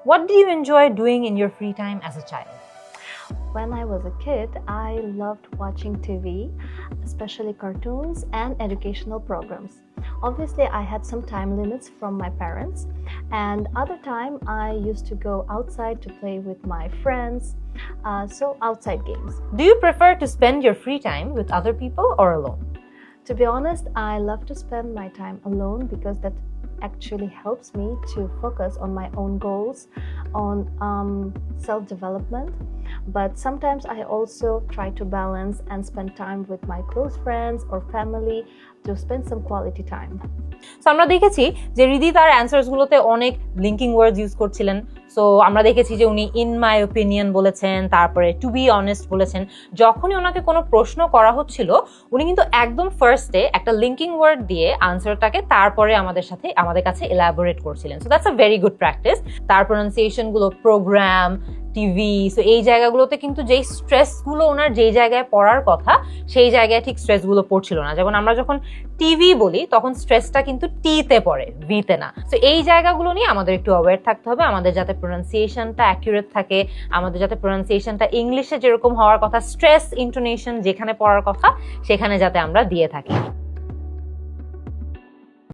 What did you enjoy doing in your free time as a child? When I was a kid, I loved watching TV, especially cartoons and educational programs. Obviously, I had some time limits from my parents, and other time I used to go outside to play with my friends, so outside games. Do you prefer to spend your free time with other people or alone? To be honest, I love to spend my time alone because that actually helps me to focus on my own goals, on self-development. But sometimes I also try to balance and spend time with my close friends or family to spend some quality time. So আমরা দেখেছি যে রিদি তার answers গুলোতে অনেক linking ওয়ার্ডস use করছিলেন। So আমরা দেখেছি যে উনি ইন মাই ওপিনিয়ন বলেছেন, তারপরে টু বি অনেস্ট বলেছেন। যখনই ওনাকে কোনো প্রশ্ন করা হচ্ছিল উনি কিন্তু একদম ফার্স্টে একটা লিঙ্কিং ওয়ার্ড দিয়ে আনসারটাকে তারপরে আমাদের কাছে এলাবোরেট করছিলেন। So that's a very good practice. তার প্রনাউন্সিয়েশন গুলো, প্রোগ্রাম, টিভি, সো এই জায়গাগুলোতে কিন্তু যেই স্ট্রেসগুলো ওনার যেই জায়গায় পড়ার কথা সেই জায়গায় ঠিক স্ট্রেসগুলো পড়ছিল না। যেমন আমরা যখন টিভি বলি তখন স্ট্রেসটা কিন্তু টিতে পড়ে, ভিতে না। সো এই জায়গাগুলো নিয়ে আমাদের একটু অ্যাওয়্যার থাকতে হবে, আমাদের যাতে প্রোনাউন্সিয়েশনটা অ্যাকিউরেট থাকে, আমাদের যাতে প্রোনাউন্সিয়েশনটা ইংলিশে যেরকম হওয়ার কথা, স্ট্রেস ইন্টোনেশন যেখানে পড়ার কথা সেখানে যাতে আমরা দিয়ে থাকি।